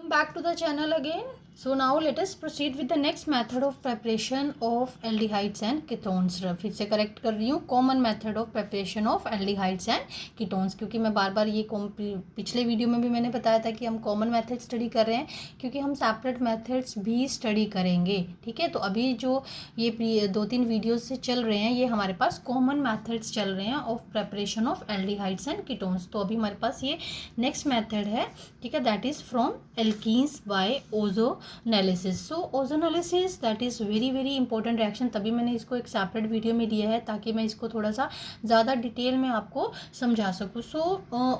Welcome back to the channel again. So now let us proceed with the next method of preparation of aldehydes and ketones. फिर से correct कर रही हूँ, common method of preparation of aldehydes and ketones, क्योंकि मैं बार बार ये पिछले video में भी मैंने बताया था कि हम कॉमन मेथड स्टडी कर रहे हैं, क्योंकि हम सेपरेट मेथड्स भी स्टडी करेंगे. ठीक है, तो अभी जो ये 2-3 वीडियो से चल रहे हैं, ये हमारे पास कॉमन मेथड्स चल रहे हैं of preparation of aldehydes and ketones. तो अभी हमारे पास ये नेक्स्ट मेथड है, ठीक है, that is from alkenes by ozonolysis. So ozonolysis that is very very important reaction, तभी मैंने इसको एक सेपरेट वीडियो में दिया है ताकि मैं इसको थोड़ा सा ज़्यादा डिटेल में आपको समझा सकूँ. सो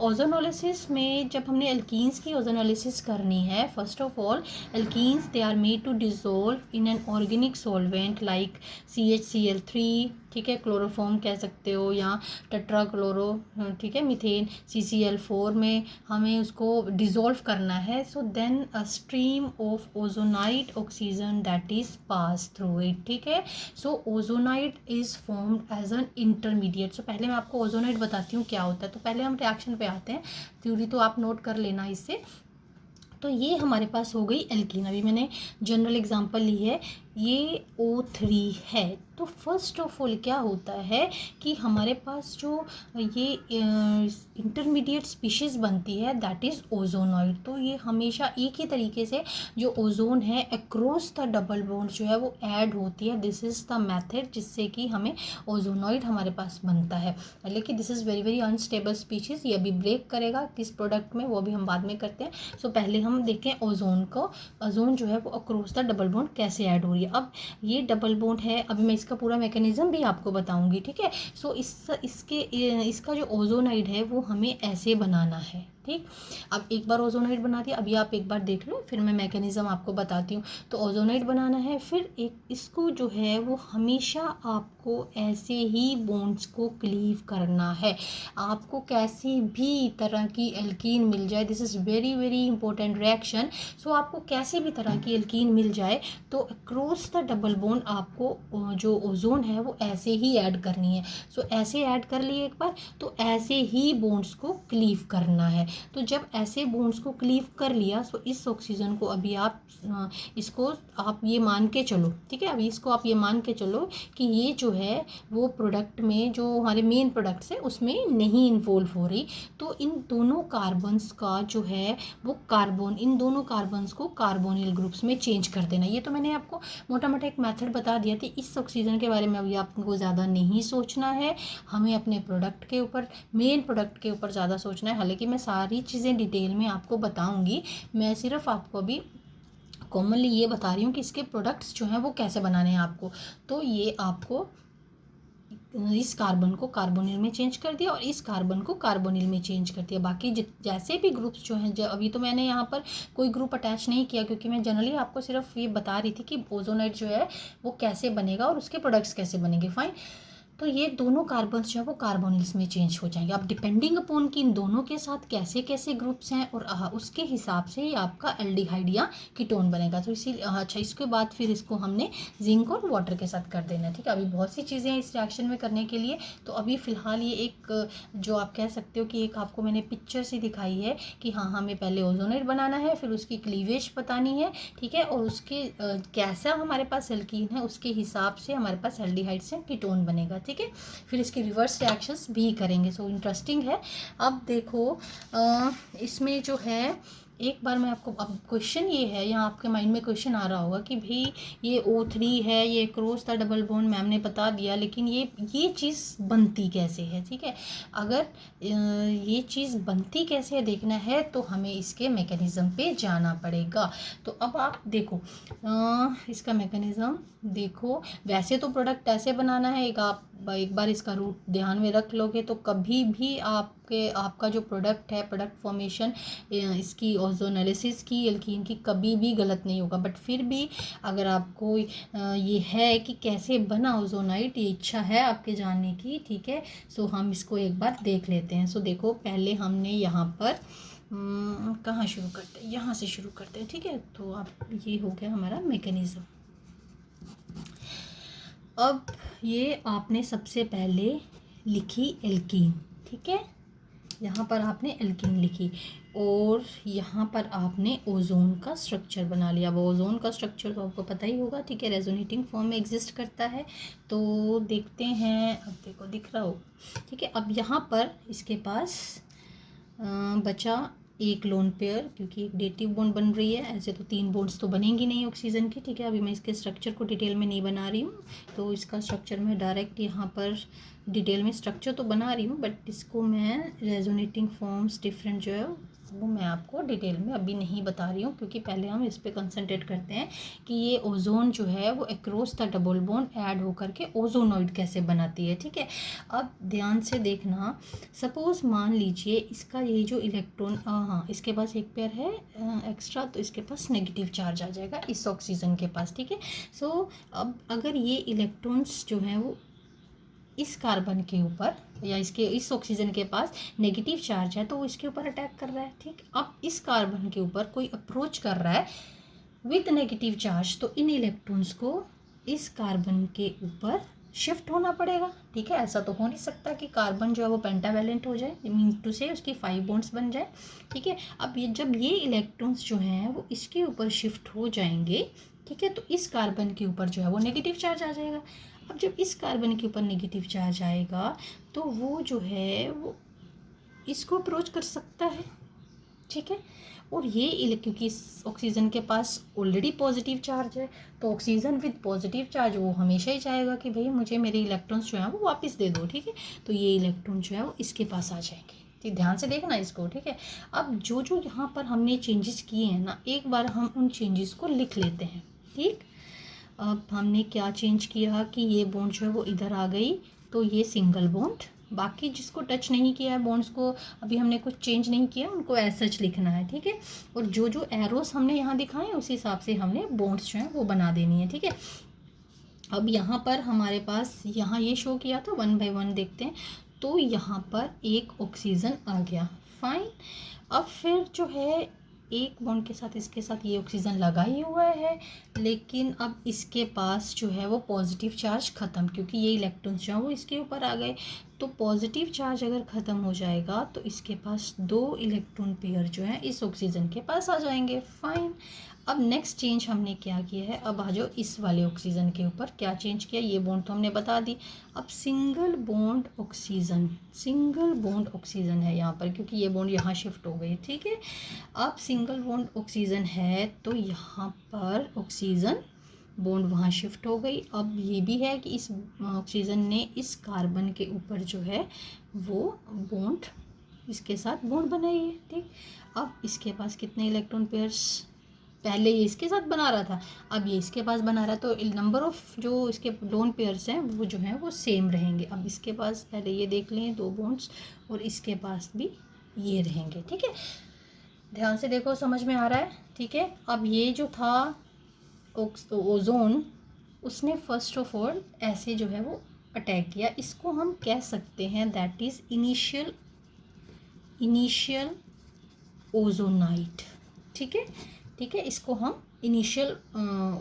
ओजोनैलिसिस में जब हमने एल्कीन्स की ओजोनैलिसिस करनी है, first of all alkenes they are made to dissolve in an organic solvent like CHCl3, ठीक है, क्लोरोफॉर्म कह सकते हो, या टेट्राक्लोरो, ठीक है, मीथेन CCl4 में हमें उसको डिसॉल्व करना है. So then a stream of ozonized oxygen that is pass through it. ठीक है, so ozonide is formed as an intermediate. So पहले मैं आपको ओजोनाइट बताती हूँ क्या होता है. तो पहले हम रिएक्शन पे आते हैं, थ्योरी तो आप नोट कर लेना इससे. तो ये हमारे पास हो गई एल्कीन. अभी मैंने जनरल एग्जांपल ली है, ये O3 है. तो फर्स्ट ऑफ ऑल क्या होता है कि हमारे पास जो ये इंटरमीडिएट स्पीशीज़ बनती है दैट इज़ ओजोनॉइड. तो ये हमेशा एक ही तरीके से जो ओजोन है अक्रॉस द डबल बॉन्ड जो है वो ऐड होती है. दिस इज़ द मेथड जिससे कि हमें ओजोनॉइड हमारे पास बनता है. लेकिन this is very very unstable species. ये अभी ब्रेक करेगा किस प्रोडक्ट में, वो भी हम बाद में करते हैं. सो पहले हम देखें ओजोन को. ओजोन जो है वो अक्रॉस द डबल बॉन्ड कैसे ऐड हो रही है. अब ये डबल बॉन्ड है, अभी मैं इसका पूरा मैकेनिज्म भी आपको बताऊंगी. ठीक है, सो इसका जो ओजोनाइड है वो हमें ऐसे बनाना है. ठीक, अब एक बार ओजोनाइड बना दिया, अभी आप एक बार देख लो, फिर मैं मैकेनिज्म आपको बताती हूँ. तो ओजोनाइड बनाना है, फिर एक इसको जो है वो हमेशा आपको ऐसे ही बॉन्ड्स को क्लीव करना है. आपको कैसी भी तरह की एल्कीन मिल जाए, this is very very important reaction. So आपको कैसे भी तरह की एल्कीन मिल जाए तो अक्रॉस द डबल बॉन्ड आपको जो ओजोन है वो ऐसे ही ऐड करनी है. सो ऐसे ऐड कर लिए एक बार, तो ऐसे ही बॉन्ड्स को क्लीव करना है. तो जब ऐसे बॉन्ड्स को क्लीव कर लिया, तो इस ऑक्सीजन को अभी आप इसको आप ये मान के चलो, ठीक है, अभी इसको आप ये मान के चलो कि ये जो है वो प्रोडक्ट में जो हमारे मेन प्रोडक्ट्स है उसमें नहीं इन्वॉल्व हो रही. तो इन दोनों कार्बन्स का जो है वो इन दोनों कार्बन्स को कार्बोनिल ग्रुप्स में चेंज कर देना. ये तो मैंने आपको मोटा मोटा एक मेथड बता दिया था. इस ऑक्सीजन के बारे में अभी आपको ज़्यादा नहीं सोचना है, हमें अपने प्रोडक्ट के ऊपर, मेन प्रोडक्ट के ऊपर ज़्यादा सोचना है. हालांकि मैं सारी चीज़ें डिटेल में आपको बताऊंगी, मैं सिर्फ आपको अभी कॉमनली ये बता रही हूँ कि इसके प्रोडक्ट्स जो हैं वो कैसे बनाने हैं आपको. तो ये आपको इस कार्बन को कार्बोनिल में चेंज कर दिया और इस कार्बन को कार्बोनिल में चेंज कर दिया. बाकी जैसे भी ग्रुप्स जो हैं, अभी तो मैंने यहाँ पर कोई ग्रुप अटैच नहीं किया, क्योंकि मैं जनरली आपको सिर्फ ये बता रही थी कि ओजोनाइड जो है वो कैसे बनेगा और उसके प्रोडक्ट्स कैसे बनेंगे. फाइन, तो ये दोनों कार्बन्स जो है वो कार्बोनिल्स में चेंज हो जाएंगे. अब डिपेंडिंग अपॉन कि इन दोनों के साथ कैसे कैसे ग्रुप्स हैं और उसके हिसाब से ही आपका एल्डिहाइड या कीटोन बनेगा. तो इसी अच्छा, इसके बाद फिर इसको हमने जिंक और वाटर के साथ कर देना है. ठीक है, अभी बहुत सी चीज़ें हैं इस रिएक्शन में करने के लिए. तो अभी फ़िलहाल ये एक जो आप कह सकते हो कि एक आपको मैंने पिक्चर से दिखाई है कि हाँ, हमें पहले ओजोनाइड बनाना है, फिर उसकी क्लीवेज बतानी है. ठीक है, और उसके कैसा हमारे पास एल्कीन है उसके हिसाब से हमारे पास एल्डिहाइड से कीटोन बनेगा. ठीक है, फिर इसकी रिवर्स रिएक्शंस भी करेंगे. सो इंटरेस्टिंग है. अब देखो इसमें जो है, एक बार मैं आपको, अब क्वेश्चन ये है, यहाँ आपके माइंड में क्वेश्चन आ रहा होगा कि भाई ये O3 है, ये cross the double bond ma'am ने बता दिया, लेकिन ये चीज़ बनती कैसे है. ठीक है, अगर ये चीज़ बनती कैसे है देखना है तो हमें इसके मैकेनिज़्म पे जाना पड़ेगा. तो अब आप देखो इसका मैकेनिज़्म देखो. वैसे तो प्रोडक्ट ऐसे बनाना है, एक बार इसका रूट ध्यान में रख लोगे तो कभी भी आपका जो प्रोडक्ट है, प्रोडक्ट फॉर्मेशन इसकी ओजोनैलिसिस की, एल्कीन की, कभी भी गलत नहीं होगा. बट फिर भी अगर आपको ये है कि कैसे बना ओजोनाइड, ये इच्छा है आपके जानने की, ठीक है, सो हम इसको एक बार देख लेते हैं. सो देखो, पहले हमने यहाँ पर कहाँ शुरू करते हैं, यहाँ से शुरू करते हैं. ठीक है, तो अब ये हो गया हमारा मैकेनिज्म. अब ये आपने सबसे पहले लिखी एल्कीन. ठीक है, यहाँ पर आपने एल्कीन लिखी. और यहाँ पर आपने ओजोन का स्ट्रक्चर बना लिया। अब ओजोन का स्ट्रक्चर तो आपको पता ही होगा, ठीक है, रेजोनेटिंग फॉर्म में एग्जिस्ट करता है। तो देखते हैं, अब देखो दिख रहा हो, ठीक है। अब यहाँ पर इसके पास बचा एक लोन पेयर, क्योंकि एक डेटिव बॉन्ड बन रही है। ऐसे तो 3 बॉन्ड्स तो बनेंगी नहीं ऑक्सीजन की, ठीक है। अभी मैं इसके स्ट्रक्चर को डिटेल में नहीं बना रही हूँ, तो इसका स्ट्रक्चर मैं डायरेक्ट यहाँ पर डिटेल में स्ट्रक्चर तो बना रही हूँ, बट इसको मैं रेजोनेटिंग फॉर्म्स डिफरेंट जो है वो मैं आपको डिटेल में अभी नहीं बता रही हूँ, क्योंकि पहले हम इस पर कंसंट्रेट करते हैं कि ये ओजोन जो है वो across the double bond add होकर के ओजोनॉइड कैसे बनाती है, ठीक है। अब ध्यान से देखना, सपोज मान लीजिए इसका ये जो इलेक्ट्रॉन, हाँ इसके पास एक पेयर है एक्स्ट्रा, तो इसके पास नेगेटिव चार्ज आ जाएगा इस ऑक्सीजन के पास, ठीक है। सो अब अगर ये इलेक्ट्रॉन्स जो हैं वो इस कार्बन के ऊपर या इसके इस ऑक्सीजन के पास नेगेटिव चार्ज है, तो वो इसके ऊपर अटैक कर रहा है, ठीक। अब इस कार्बन के ऊपर कोई अप्रोच कर रहा है विद नेगेटिव चार्ज, तो इन इलेक्ट्रॉन्स को इस कार्बन के ऊपर शिफ्ट होना पड़ेगा, ठीक है। ऐसा तो हो नहीं सकता कि कार्बन जो है वो पेंटावेलेंट हो जाए, मीन टू से उसकी 5 बॉन्ड्स बन जाए, ठीक है। अब ये जब ये इलेक्ट्रॉन्स जो हैं वो इसके ऊपर शिफ्ट हो जाएंगे, ठीक है, तो इस कार्बन के ऊपर जो है वो नेगेटिव चार्ज आ जाएगा। अब जब इस कार्बन के ऊपर नेगेटिव चार्ज आएगा तो वो जो है वो इसको अप्रोच कर सकता है, ठीक है। और ये क्योंकि इस ऑक्सीजन के पास ऑलरेडी पॉजिटिव चार्ज है, तो ऑक्सीजन विद पॉजिटिव चार्ज वो हमेशा ही चाहेगा कि भाई मुझे मेरे इलेक्ट्रॉन्स जो हैं वो वापस दे दो, ठीक है। तो ये इलेक्ट्रॉन जो है वो इसके पास आ जाएंगे, ठीक, ध्यान से देखना इसको, ठीक है। अब जो जो यहाँ पर हमने चेंजेस किए हैं ना, एक बार हम उन चेंजेस को लिख लेते हैं, ठीक। अब हमने क्या चेंज किया कि ये बॉन्ड जो है वो इधर आ गई, तो ये सिंगल बॉन्ड, बाकी जिसको टच नहीं किया है बॉन्ड्स को, अभी हमने कुछ चेंज नहीं किया, उनको एज सच लिखना है, ठीक है। और जो जो एरोस हमने यहाँ दिखाए हैं उसी हिसाब से हमने बॉन्ड्स जो हैं वो बना देनी है, ठीक है। अब यहाँ पर हमारे पास यहाँ ये शो किया था, 1 बाय 1 देखते हैं, तो यहाँ पर एक ऑक्सीजन आ गया, फाइन। अब फिर जो है एक बॉन्ड के साथ इसके साथ ये ऑक्सीजन लगा ही हुआ है, लेकिन अब इसके पास जो है वो पॉजिटिव चार्ज ख़त्म, क्योंकि ये इलेक्ट्रॉन्स जो है वो इसके ऊपर आ गए। तो पॉजिटिव चार्ज अगर ख़त्म हो जाएगा तो इसके पास 2 इलेक्ट्रॉन पेयर जो है इस ऑक्सीजन के पास आ जाएंगे, फाइन। अब नेक्स्ट चेंज हमने क्या किया है, अब आ जाओ इस वाले ऑक्सीजन के ऊपर क्या चेंज किया, ये बॉन्ड तो हमने बता दी। अब single bond oxygen, single bond oxygen है यहाँ पर, क्योंकि ये बॉन्ड यहाँ शिफ्ट हो गई, ठीक है। अब सिंगल बॉन्ड ऑक्सीजन है तो यहाँ पर ऑक्सीजन बॉन्ड वहाँ शिफ्ट हो गई। अब ये भी है कि इस ऑक्सीजन ने इस कार्बन के ऊपर जो है वो बॉन्ड इसके साथ बॉन्ड बनाई है, ठीक। अब इसके पास कितने इलेक्ट्रॉन पेयर्स, पहले ये इसके साथ बना रहा था, अब ये इसके पास बना रहा है, तो नंबर ऑफ जो इसके लोन पेयर्स हैं वो जो हैं वो सेम रहेंगे। अब इसके पास पहले ये देख लें 2 बॉन्ड्स, और इसके पास भी ये रहेंगे, ठीक है। ध्यान से देखो, समझ में आ रहा है, ठीक है। अब ये जो था ओजोन, उसने फर्स्ट ऑफ ऑल ऐसे जो है वो अटैक किया, इसको हम कह सकते हैं दैट इज़ इनिशियल ओजोनाइट, ठीक है, ठीक है। इसको हम इनिशियल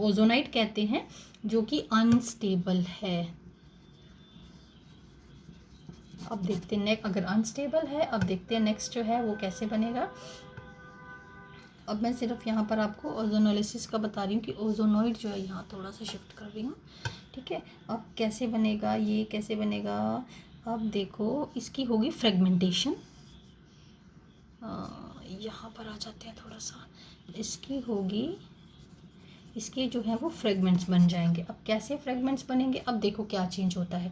ओजोनाइट कहते हैं, जो कि अनस्टेबल है। अब देखते हैं नेक्स्ट, अगर अनस्टेबल है, अब देखते हैं नेक्स्ट जो है वो कैसे बनेगा। अब मैं सिर्फ यहाँ पर आपको ओजोनोलिसिस का बता रही हूँ कि ओजोनॉइड जो है यहाँ थोड़ा सा शिफ्ट कर रही हूँ, ठीक है। अब कैसे बनेगा, ये कैसे बनेगा, अब देखो इसकी होगी फ्रेगमेंटेशन, यहाँ पर आ जाते हैं थोड़ा सा, इसकी होगी, इसके जो है वो फ्रेगमेंट्स बन जाएंगे। अब कैसे फ्रेगमेंट्स बनेंगे, अब देखो क्या चेंज होता है।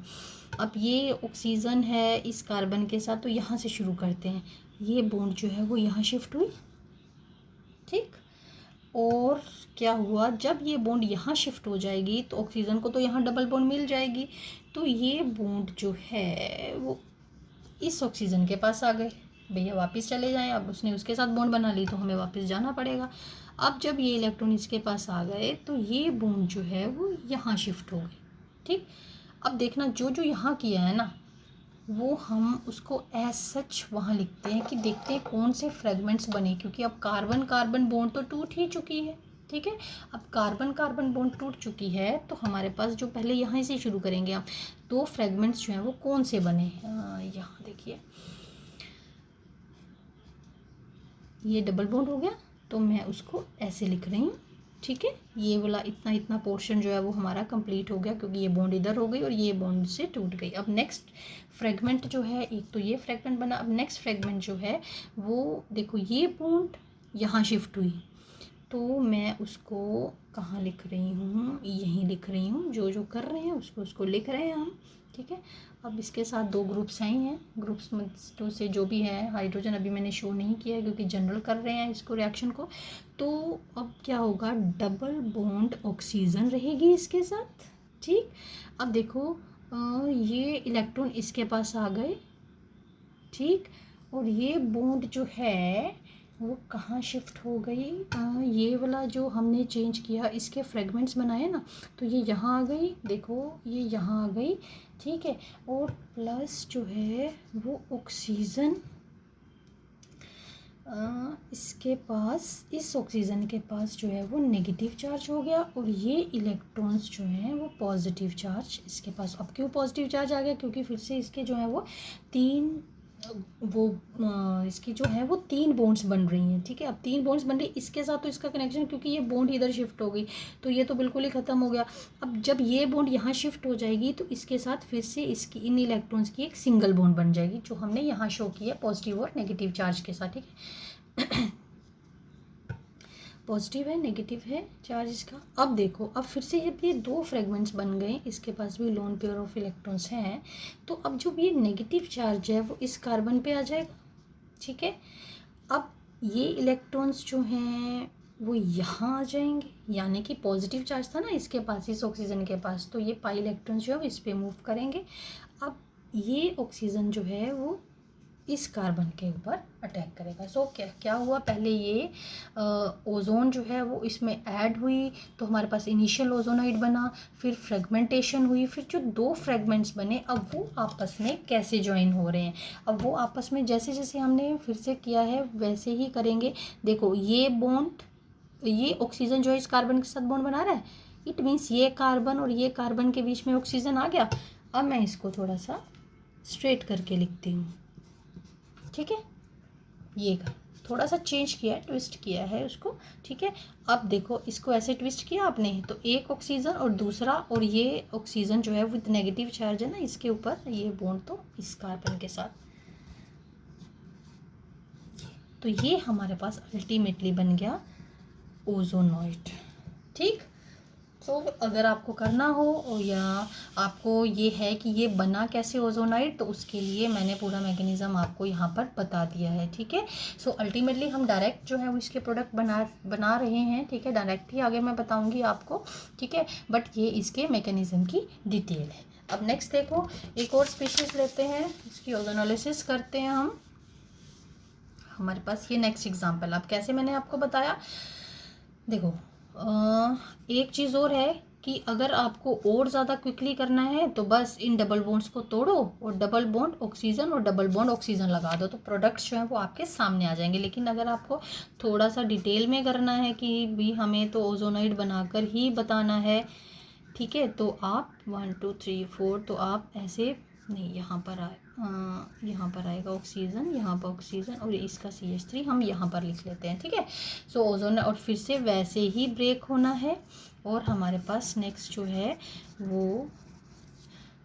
अब ये ऑक्सीजन है इस कार्बन के साथ, तो यहाँ से शुरू करते हैं, ये बॉन्ड जो है वो यहाँ शिफ्ट हुई, ठीक। और क्या हुआ, जब ये बॉन्ड यहाँ शिफ्ट हो जाएगी तो ऑक्सीजन को तो यहाँ डबल बॉन्ड मिल जाएगी, तो ये बॉन्ड जो है वो इस ऑक्सीजन के पास आ गए, भैया वापस चले जाएं। अब उसने उसके साथ बॉन्ड बना ली तो हमें वापस जाना पड़ेगा। अब जब ये इलेक्ट्रॉन इसके पास आ गए तो ये बॉन्ड जो है वो यहाँ शिफ्ट हो गए, ठीक। अब देखना जो जो यहाँ किया है ना, वो हम उसको एज सच वहाँ लिखते हैं कि देखते हैं कौन से फ्रेगमेंट्स बने, क्योंकि अब कार्बन कार्बन बॉन्ड तो टूट ही चुकी है, ठीक है। अब कार्बन कार्बन बॉन्ड टूट चुकी है तो हमारे पास जो पहले यहाँ से शुरू करेंगे हम, 2 फ्रेगमेंट्स जो हैं वो कौन से बने, यहाँ देखिए, ये डबल बॉन्ड हो गया, तो मैं उसको ऐसे लिख रही हूँ, ठीक है। ये वाला इतना इतना पोर्शन जो है वो हमारा कंप्लीट हो गया, क्योंकि ये बॉन्ड इधर हो गई और ये बॉन्ड से टूट गई। अब नेक्स्ट फ्रेगमेंट जो है, एक तो ये फ्रेगमेंट बना, अब नेक्स्ट फ्रेगमेंट जो है वो देखो, ये बॉन्ड यहाँ शिफ्ट हुई, तो मैं उसको कहाँ लिख रही हूँ, यहीं लिख रही हूँ। जो जो कर रहे हैं उसको उसको लिख रहे हैं हम, ठीक है। अब इसके साथ दो ग्रुप्स आई हैं, ग्रुप्स में टू से जो भी है हाइड्रोजन अभी मैंने शो नहीं किया है क्योंकि जनरल कर रहे हैं इसको रिएक्शन को। तो अब क्या होगा, डबल बॉन्ड ऑक्सीजन रहेगी इसके साथ, ठीक। अब देखो ये इलेक्ट्रॉन इसके पास आ गए, ठीक, और ये बॉन्ड जो है वो कहाँ शिफ्ट हो गई, ये वाला जो हमने चेंज किया, इसके फ्रेगमेंट्स बनाए ना, तो ये यहाँ आ गई, देखो ये यहाँ आ गई, ठीक है। और प्लस जो है वो ऑक्सीजन इसके पास, इस ऑक्सीजन के पास जो है वो नेगेटिव चार्ज हो गया, और ये इलेक्ट्रॉन्स जो हैं वो पॉजिटिव चार्ज इसके पास। अब क्यों पॉजिटिव चार्ज आ गया, क्योंकि फिर से इसके जो है वो इसकी जो है वो 3 बॉन्ड्स बन रही हैं, ठीक है। अब 3 बॉन्ड्स बन रही, इसके साथ तो इसका कनेक्शन, क्योंकि ये बॉन्ड इधर शिफ्ट हो गई तो ये तो बिल्कुल ही ख़त्म हो गया। अब जब ये बॉन्ड यहाँ शिफ्ट हो जाएगी तो इसके साथ फिर से इसकी इन इलेक्ट्रॉन्स की एक सिंगल बॉन्ड बन जाएगी, जो हमने यहाँ शो किया पॉजिटिव और नेगेटिव चार्ज के साथ, ठीक है। पॉजिटिव है, नेगेटिव है चार्ज इसका। अब देखो, अब फिर से जब ये 2 फ्रेगमेंट्स बन गए, इसके पास भी लोन पेयर ऑफ इलेक्ट्रॉन्स हैं, तो अब जो ये नेगेटिव चार्ज है वो इस कार्बन पे आ जाएगा, ठीक है। अब ये इलेक्ट्रॉन्स जो हैं वो यहाँ आ जाएंगे, यानी कि पॉजिटिव चार्ज था ना इसके पास, इस ऑक्सीजन के पास, तो ये पाई इलेक्ट्रॉन्स जो है वो इस पर मूव करेंगे। अब ये ऑक्सीजन जो है वो इस कार्बन के ऊपर अटैक करेगा। सो क्या हुआ, पहले ये ओजोन जो है वो इसमें ऐड हुई, तो हमारे पास इनिशियल ओजोनाइड बना, फिर फ्रेगमेंटेशन हुई, फिर जो 2 फ्रेगमेंट्स बने अब वो आपस में कैसे ज्वाइन हो रहे हैं। अब वो आपस में जैसे जैसे हमने फिर से किया है वैसे ही करेंगे। देखो ये बॉन्ड, ये ऑक्सीजन जो है इस कार्बन के साथ बॉन्ड बना रहा है, इट मीन्स ये कार्बन और ये कार्बन के बीच में ऑक्सीजन आ गया। अब मैं इसको थोड़ा सा स्ट्रेट करके लिखती हूँ, ठीक है। ये का थोड़ा सा चेंज किया है, ट्विस्ट किया है उसको, ठीक है। अब देखो इसको ऐसे ट्विस्ट किया आपने, तो एक ऑक्सीजन और दूसरा, और ये ऑक्सीजन जो है विद नेगेटिव चार्ज है ना इसके ऊपर, ये बॉन्ड तो इस कार्बन के साथ, तो ये हमारे पास अल्टीमेटली बन गया ओजोनॉइड, ठीक। तो अगर आपको करना हो या आपको ये है कि ये बना कैसे ओजोनाइड, तो उसके लिए मैंने पूरा मैकेनिज़्म आपको यहाँ पर बता दिया है, ठीक है। सो अल्टीमेटली हम डायरेक्ट जो है वो इसके प्रोडक्ट बना रहे हैं, ठीक है। डायरेक्ट ही आगे मैं बताऊँगी आपको, ठीक है, बट ये इसके मैकेनिज़्म की डिटेल है। अब नेक्स्ट देखो, एक और स्पीशीज़ लेते हैं, इसकी ओजोनोलिसिस करते हैं हम। हमारे पास ये नेक्स्ट एग्जाम्पल, अब कैसे मैंने आपको बताया, देखो एक चीज़ और है कि अगर आपको और ज़्यादा क्विकली करना है तो बस इन डबल बॉन्ड्स को तोड़ो और डबल बॉन्ड ऑक्सीजन और डबल बॉन्ड ऑक्सीजन लगा दो, तो प्रोडक्ट्स जो हैं वो आपके सामने आ जाएंगे। लेकिन अगर आपको थोड़ा सा डिटेल में करना है कि भी हमें तो ओजोनाइड बनाकर ही बताना है, ठीक है, तो आप 1 2 3 4, तो आप ऐसे नहीं, यहाँ पर आएगा ऑक्सीजन, यहाँ पर ऑक्सीजन और इसका CH3 हम यहाँ पर लिख लेते हैं, ठीक है। सो ओजोन और फिर से वैसे ही ब्रेक होना है, और हमारे पास नेक्स्ट जो है वो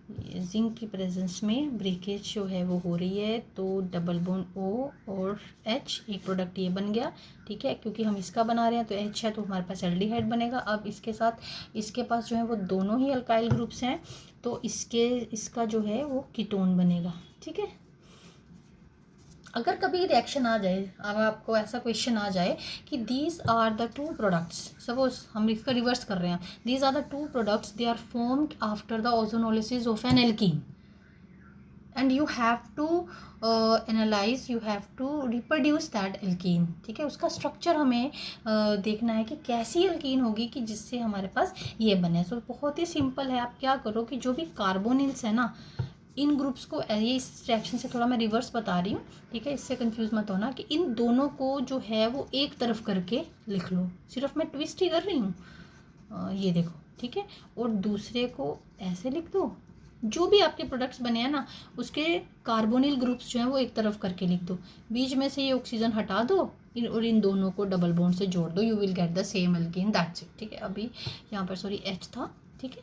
जिंक की प्रेजेंस में ब्रेकेज जो है वो हो रही है, तो डबल बॉन्ड O और H, एक प्रोडक्ट ये बन गया, ठीक है। क्योंकि हम इसका बना रहे हैं तो H है तो हमारे पास एल्डिहाइड बनेगा। अब इसके साथ इसके पास जो है वो दोनों ही अल्काइल ग्रुप्स हैं, तो इसका जो है वो कीटोन बनेगा, ठीक है। अगर कभी रिएक्शन आ जाए, अब आपको ऐसा क्वेश्चन आ जाए कि these are the 2 products, suppose हम इसका रिवर्स कर रहे हैं, these are the 2 products, they are formed after the ozonolysis of an alkene, and you have to analyse, you have to reproduce that alkene, ठीक है। उसका स्ट्रक्चर हमें देखना है कि कैसी एल्कीन होगी कि जिससे हमारे पास ये बने। सो बहुत ही सिंपल है, आप क्या करो कि जो भी कार्बोनिल्स है ना, इन ग्रुप्स को, ये इस रिएक्शन से थोड़ा मैं रिवर्स बता रही हूँ, ठीक है, इससे कंफ्यूज मत होना, कि इन दोनों को जो है वो एक तरफ करके लिख लो, सिर्फ मैं ट्विस्ट ही कर रही हूँ, ये देखो, ठीक है, और दूसरे को ऐसे लिख दो। जो भी आपके प्रोडक्ट्स बने हैं ना, उसके कार्बोनिल ग्रुप्स जो हैं वो एक तरफ करके लिख दो, बीच में से ये ऑक्सीजन हटा दो और इन दोनों को डबल बॉन्ड से जोड़ दो, you will get the same alkene, that's it. ठीक है, अभी यहाँ पर सॉरी H था, ठीक है,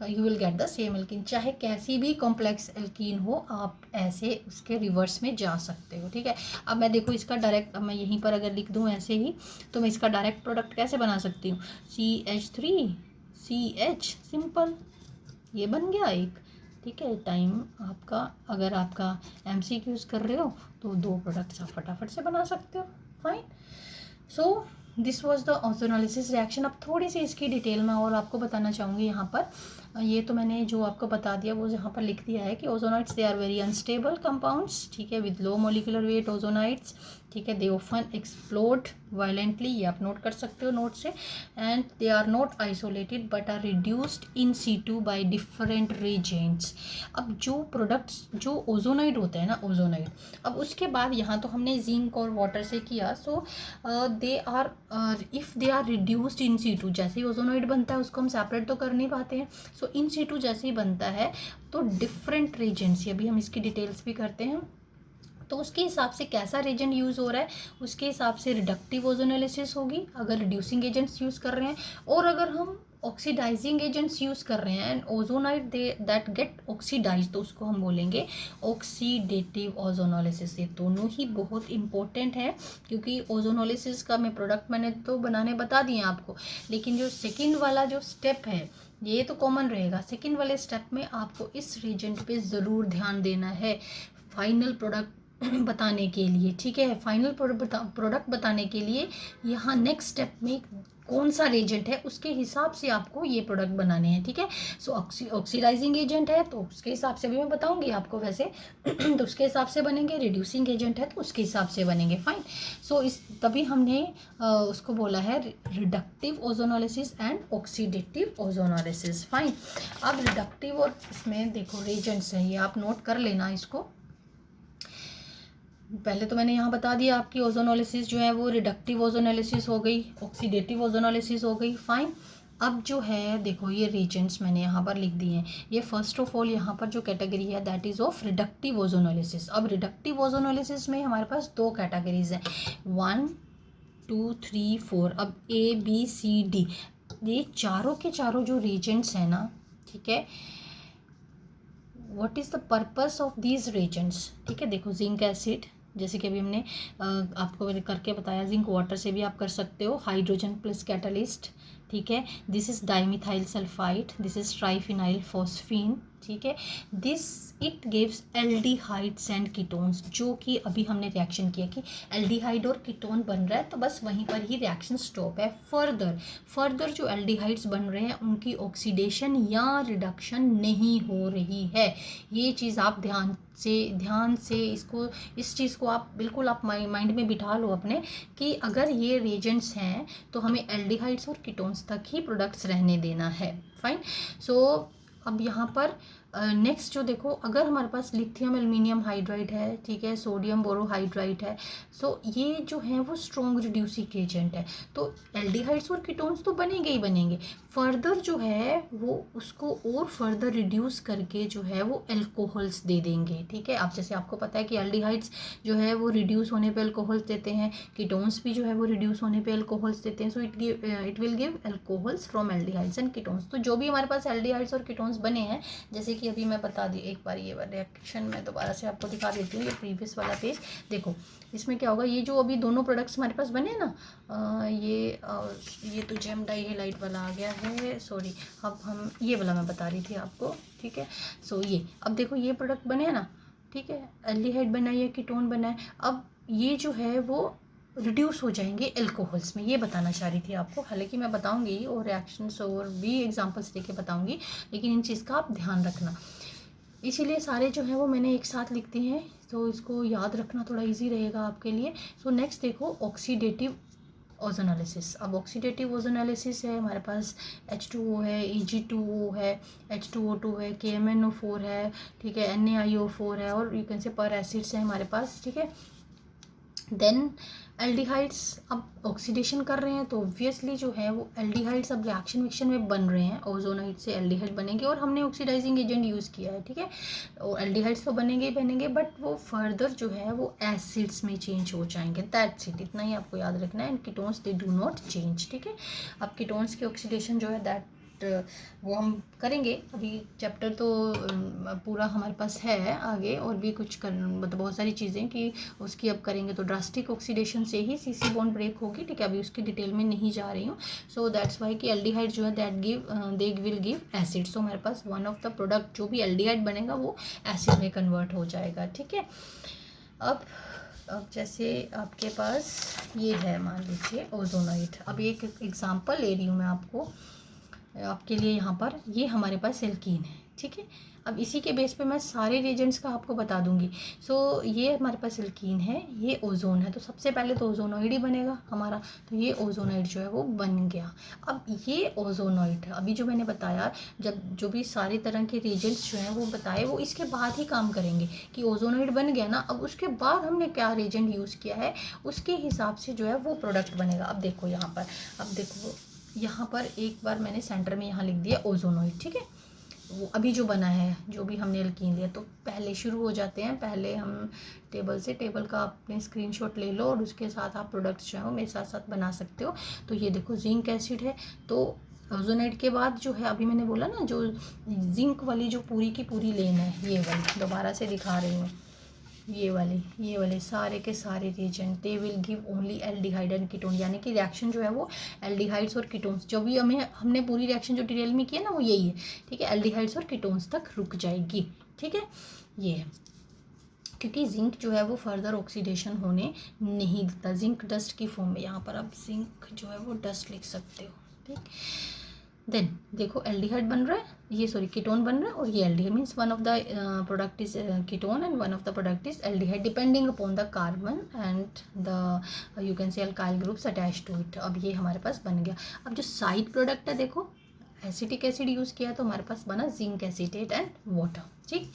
you will get the same alkene. चाहे कैसी भी कॉम्प्लेक्स एल्कीन हो, आप ऐसे उसके रिवर्स में जा सकते हो। ठीक है, अब मैं देखो इसका डायरेक्ट, अब मैं यहीं पर अगर लिख दूँ ऐसे ही, तो मैं इसका डायरेक्ट प्रोडक्ट कैसे बना सकती हूँ, CH3CH, सिंपल, ये बन गया एक। ठीक है, टाइम आपका, अगर आपका MCQs कर रहे हो तो 2 प्रोडक्ट्स आप फटाफट से बना सकते हो। Fine, so this was the ozonolysis reaction. अब थोड़ी सी इसकी डिटेल में और आपको बताना चाहूँगी यहाँ पर। ये तो मैंने जो आपको बता दिया वो यहाँ पर लिख दिया है कि ozonides they are very unstable compounds, ठीक है, with low molecular weight ozonides, ठीक है, दे ऑफन एक्सप्लोड वायलेंटली, ये आप नोट कर सकते हो नोट से, and they are not isolated but are reduced in situ by different reagents. अब जो प्रोडक्ट्स, जो ओजोनाइड होता है ना, ओजोनाइड, अब उसके बाद यहाँ तो हमने जिंक और वाटर से किया, so they are, if they are reduced in situ, जैसे ही ओजोनाइड बनता है उसको हम सेपरेट तो कर नहीं पाते हैं, सो इन सीटू जैसे ही बनता है तो डिफरेंट रीजेंट्स, अभी हम इसकी डिटेल्स भी करते हैं, तो उसके हिसाब से कैसा रेजेंट यूज़ हो रहा है उसके हिसाब से रिडक्टिव ओजोनोलिसिस होगी अगर रिड्यूसिंग एजेंट्स यूज़ कर रहे हैं, और अगर हम ऑक्सीडाइजिंग एजेंट्स यूज़ कर रहे हैं and ozonide that get oxidise, तो उसको हम बोलेंगे ऑक्सीडेटिव ओजोनोलिसिस। ये दोनों ही बहुत इंपॉर्टेंट है, क्योंकि ओजोनोलिसिस का मैं प्रोडक्ट मैंने तो बनाने बता दिए आपको, लेकिन जो सेकेंड वाला जो स्टेप है ये तो कॉमन रहेगा। सेकेंड वाले स्टेप में आपको इस रीजेंट पे ज़रूर ध्यान देना है फाइनल प्रोडक्ट बताने के लिए। ठीक है, फाइनल प्रोडक्ट बताने के लिए यहाँ नेक्स्ट स्टेप में कौन सा रेजेंट है उसके हिसाब से आपको ये प्रोडक्ट बनाने हैं। ठीक है, सो ऑक्सीडाइजिंग एजेंट है तो उसके हिसाब से भी मैं बताऊंगी आपको वैसे तो उसके हिसाब से बनेंगे, रिड्यूसिंग एजेंट है तो उसके हिसाब से बनेंगे। फाइन, सो इस तभी हमने उसको बोला है reductive ozonolysis and oxidative ozonolysis. Fine, अब रिडक्टिव और इसमें देखो रेजेंट्स हैं, ये आप नोट कर लेना इसको। पहले तो मैंने यहाँ बता दिया आपकी ओजोनोलिसिस जो है वो रिडक्टिव ओजोनोलिसिस हो गई, ऑक्सीडेटिव ओजोनोलिसिस हो गई। फाइन, अब जो है देखो ये रीजेंट्स मैंने यहाँ पर लिख दिए हैं। ये फर्स्ट ऑफ ऑल यहाँ पर जो कैटेगरी है that is of reductive ozonolysis. अब रिडक्टिव ओजोनोलिसिस में हमारे पास 2 कैटेगरीज हैं, 1 2 3 4। अब ABCD ये चारों के चारों जो रीजेंट्स हैं ना, ठीक है, what is the purpose of these reagents. ठीक है, देखो जिंक एसिड, जैसे कि अभी हमने आपको मैंने करके बताया, जिंक वाटर से भी आप कर सकते हो, हाइड्रोजन प्लस कैटलिस्ट। ठीक है, this is dimethyl sulphide, this is triphenyl phosphine. ठीक है, this it gives aldehydes and ketones, जो कि अभी हमने रिएक्शन किया कि एल्डिहाइड और कीटोन बन रहा है तो बस वहीं पर ही रिएक्शन स्टॉप है। फर्दर जो एल्डिहाइड्स बन रहे हैं उनकी ऑक्सीडेशन या रिडक्शन नहीं हो रही है। ये चीज़ आप ध्यान से इसको, इस चीज़ को आप बिल्कुल आप माइंड में बिठा लो अपने, कि अगर ये रिएजेंट्स हैं तो हमें एल्डिहाइड्स और कीटोन्स तक ही प्रोडक्ट्स रहने देना है। फाइन, सो अब यहाँ पर नेक्स्ट जो देखो, अगर हमारे पास लिथियम एल्युमिनियम हाइड्राइड है, ठीक है, सोडियम बोरोहाइड्राइड है, सो ये जो है वो स्ट्रॉन्ग रिड्यूसिंग एजेंट है, तो एल्डिहाइड्स और कीटोन्स तो बनेंगे ही बनेंगे। फर्दर जो है वो उसको और फर्दर रिड्यूस करके जो है वो एल्कोहल्स दे देंगे। ठीक है, अब जैसे आपको पता है कि एल्डिहाइड्स जो है वो रिड्यूस होने पे एल्कोहल्स देते हैं, कीटोन्स भी जो है वो रिड्यूस होने पे एल्कोहल्स देते हैं, so it will give alcohols from aldehydes and ketones. तो जो भी हमारे पास एल्डिहाइड्स और कीटोन्स बने हैं, जैसे कि अभी मैं बता दी एक बार, ये रिएक्शन मैं दोबारा से आपको दिखा देती हूँ, ये प्रीवियस वाला पेज देखो, इसमें क्या होगा, ये जो अभी दोनों प्रोडक्ट्स हमारे पास बने ना, ये तो जेम डाई हेलाइड वाला आ गया है, सॉरी, अब हम ये वाला मैं बता रही थी आपको। ठीक है, सो ये अब देखो ये प्रोडक्ट बने हैं ना, ठीक है, एल्डिहाइड बना है, कीटोन बना है, अब ये जो है वो रिड्यूस हो जाएंगे एल्कोहल्स में, ये बताना चाह रही थी आपको। हालांकि मैं बताऊंगी और रिएक्शंस और भी एग्जांपल्स देके बताऊंगी, लेकिन इन चीज़ का आप ध्यान रखना, इसीलिए सारे जो है वो मैंने एक साथ लिख दिए हैं, तो इसको याद रखना थोड़ा इजी रहेगा आपके लिए। सो नेक्स्ट देखो ऑक्सीडेटिव ओजोनोलिसिस। अब ऑक्सीडेटिव ओजोनोलिसिस है हमारे पास, H2O है, Eg2O है, H2O2 है, KMnO4 है, ठीक है, NaIO4 है, और यू कैन से पर एसिड्स है हमारे पास। ठीक है, देन एल्डिहाइड्स अब ऑक्सीडेशन कर रहे हैं तो ऑब्वियसली जो है वो एल्डिहाइड्स अब रिएक्शन में बन रहे हैं, ओजोनाइड से एल्डिहाइड बनेंगे और हमने ऑक्सीडाइजिंग एजेंट यूज़ किया है, ठीक है। और एल्डिहाइड्स तो बनेंगे ही बनेंगे, बट वो फर्दर जो है वो एसिड्स में चेंज हो जाएंगे, दैट्स इट, इतना ही आपको याद रखना है। And ketones they do not change, ठीक है। अब कीटोन्स की ऑक्सीडेशन जो है दैट वो हम करेंगे, अभी चैप्टर तो पूरा हमारे पास है आगे, और भी कुछ कर मतलब बहुत सारी चीज़ें कि उसकी अब करेंगे। तो ड्रास्टिक ऑक्सीडेशन से ही सी बॉन्ड ब्रेक होगी, ठीक है। अभी उसकी डिटेल में नहीं जा रही हूँ। सो दैट्स वाई कि एल्डिहाइड जो है that they will give acid. So हमारे पास वन ऑफ द प्रोडक्ट जो भी एल्डिहाइड बनेगा वो एसिड में कन्वर्ट हो जाएगा, ठीक है। अब जैसे आपके पास ये है, मान लीजिए ओजोनाइड। अब एक एग्जांपल ले रही हूँ मैं आपके लिए यहाँ पर, ये हमारे पास एल्कीन है, ठीक है। अब इसी के बेस पे मैं सारे रिएजेंट्स का आपको बता दूंगी। सो ये हमारे पास एल्कीन है, ये ओजोन है, तो सबसे पहले तो ओजोनॉइड ही बनेगा हमारा। तो ये ओजोनॉइड जो है वो बन गया। अब ये ओजोनॉइड अभी जो मैंने बताया, जब जो भी सारी तरह के रिएजेंट्स जो हैं वो बताए, वो इसके बाद ही काम करेंगे कि ओजोनॉइड बन गया ना, अब उसके बाद हमने क्या रिएजेंट यूज़ किया है उसके हिसाब से जो है वो प्रोडक्ट बनेगा। अब देखो यहाँ पर, अब देखो यहाँ पर एक बार मैंने सेंटर में यहाँ लिख दिया ओजोनॉइड, ठीक है। वो अभी जो बना है, जो भी हमने एल्कीन लिया, तो पहले शुरू हो जाते हैं। पहले हम टेबल का अपने स्क्रीनशॉट ले लो और उसके साथ आप प्रोडक्ट्स जो है वो मेरे साथ साथ बना सकते हो। तो ये देखो जिंक एसिड है, तो ओजोनाइड के बाद जो है अभी मैंने बोला ना, जो जिंक वाली जो पूरी की पूरी लेन है, ये वाली दोबारा से दिखा रही हूँ, ये वाले सारे के सारे reagent they will give only aldehyde and ketone, यानी कि रिएक्शन जो है वो एल्डिहाइड्स और कीटोन्स, जो भी हमने पूरी रिएक्शन जो डिटेल में किया ना वो यही है, ठीक है। एल्डिहाइड्स और कीटोन्स तक रुक जाएगी, ठीक है। ये है क्योंकि जिंक जो है वो फर्दर ऑक्सीडेशन होने नहीं देता, जिंक डस्ट की फॉर्म में। यहाँ पर आप जिंक जो है वो डस्ट लिख सकते हो, ठीक। देन देखो एल्डिहाइड बन रहा है, ये सॉरी कीटोन बन रहा है, और ये aldehyde means one of the product is ketone and one of the product is aldehyde depending upon the carbon and the you can say alkyl groups attach to it. अब ये हमारे पास बन गया। अब जो साइड प्रोडक्ट है, देखो acetic acid use किया तो हमारे पास बना जिंक एसीटेट एंड वाटर, ठीक।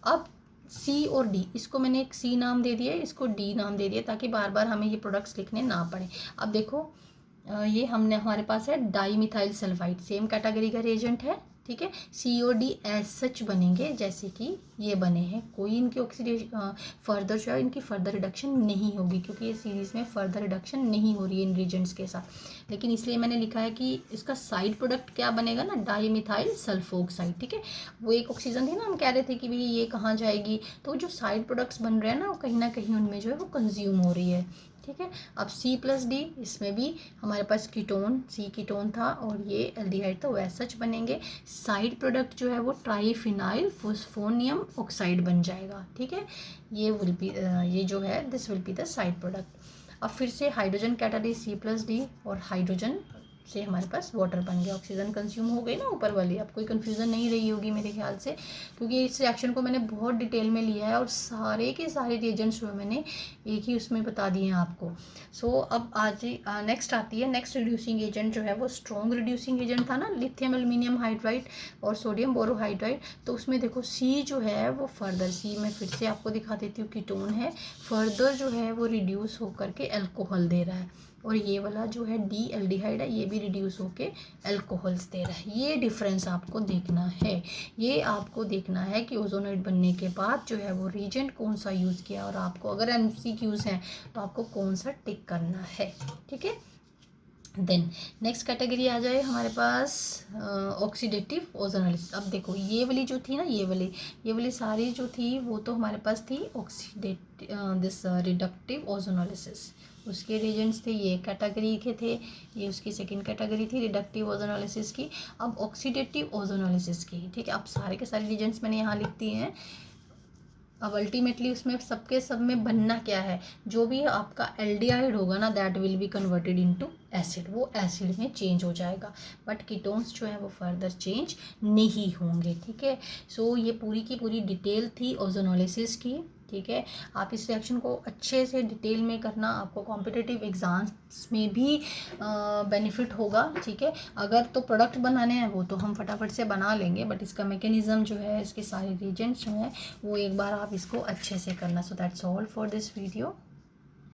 अब सी और डी, इसको मैंने एक सी नाम दे दिया, इसको डी नाम दे दिया, ताकि बार बार हमें ये प्रोडक्ट्स लिखने ना पड़े। अब देखो ये हमारे पास है di methyl sulphide, same category का रिएजेंट है, ठीक है। COD एज सच बनेंगे जैसे कि ये बने हैं, कोई इनकी ऑक्सीडेशन फर्दर जो है इनकी फर्दर रिडक्शन नहीं होगी, क्योंकि ये सीरीज़ में फर्दर रिडक्शन नहीं हो रही है इन रिएजेंट्स के साथ। लेकिन इसलिए मैंने लिखा है कि इसका साइड प्रोडक्ट क्या बनेगा ना, डाई मिथाइल सल्फोक्साइड, ठीक है। वो एक ऑक्सीजन थी ना, हम कह रहे थे कि भाई ये कहाँ जाएगी, तो जो साइड प्रोडक्ट्स बन रहे हैं ना कहीं उनमें जो है वो कंज्यूम हो रही है, ठीक है। अब C+D, इसमें भी हमारे पास कीटोन, C कीटोन था और ये एल्डिहाइड, तो वैसा सच बनेंगे। साइड प्रोडक्ट जो है वो ट्राईफिनाइल फोस्फोनियम ऑक्साइड बन जाएगा, ठीक है। ये विल बी ये जो है this will be the side product. अब फिर से हाइड्रोजन कैटालिस्ट C+D और हाइड्रोजन से हमारे पास वाटर बन गया, ऑक्सीजन कंज्यूम हो गई ना ऊपर वाली। अब कोई कन्फ्यूज़न नहीं रही होगी मेरे ख्याल से, क्योंकि इस रिएक्शन को मैंने बहुत डिटेल में लिया है और सारे के सारे रिएजेंट्स जो मैंने एक ही उसमें बता दिए हैं आपको। सो अब आज नेक्स्ट आती है, नेक्स्ट रिड्यूसिंग एजेंट जो है वो स्ट्रॉन्ग रिड्यूसिंग एजेंट था ना, लिथियम एल्यूमिनियम हाइड्राइड और सोडियम बोरोहाइड्राइड। तो उसमें देखो C जो है वो फर्दर, C में फिर से आपको दिखा देती हूँ, कीटोन है, फर्दर जो है वो रिड्यूस होकर के एल्कोहल दे रहा है। और ये वाला जो है D एल्डिहाइड है, ये भी रिड्यूस होके एल्कोहल्स दे रहा है। ये डिफरेंस आपको देखना है, ये आपको देखना है कि ओजोनाइड बनने के बाद जो है वो रीजेंट कौन सा यूज़ किया, और आपको अगर MCQs हैं तो आपको कौन सा टिक करना है, ठीक है। देन नेक्स्ट कैटेगरी आ जाए हमारे पास ऑक्सीडेटिव ओजोनालिसिस। अब देखो ये वाली जो थी ना, ये वाली सारी जो थी वो तो हमारे पास थी दिस रिडक्टिव ओजोनालिसिस, उसके रिएजेंट्स थे, ये कैटेगरी के थे, ये उसकी सेकंड कैटेगरी थी रिडक्टिव ओजोनालिसिस की। अब ऑक्सीडेटिव ओजोनालिसिस की, ठीक है। अब सारे के सारे रिएजेंट्स मैंने यहाँ लिख दिए हैं। अब अल्टीमेटली उसमें सब में बनना क्या है, जो भी आपका एल्डिहाइड होगा ना that will be converted into acid, वो एसिड में चेंज हो जाएगा, बट कीटोन्स जो है वो फर्दर चेंज नहीं होंगे, ठीक है। सो ये पूरी की पूरी डिटेल थी ओजोनोलिसिस की, ठीक है। आप इस रिएक्शन को अच्छे से डिटेल में करना, आपको कॉम्पिटिटिव एग्जाम्स में भी बेनिफिट होगा, ठीक है। अगर तो प्रोडक्ट बनाने हैं वो तो हम फटाफट से बना लेंगे, बट इसका मैकेनिज्म जो है, इसके सारे रिएजेंट्स जो हैं वो एक बार आप इसको अच्छे से करना। So that's all for this video.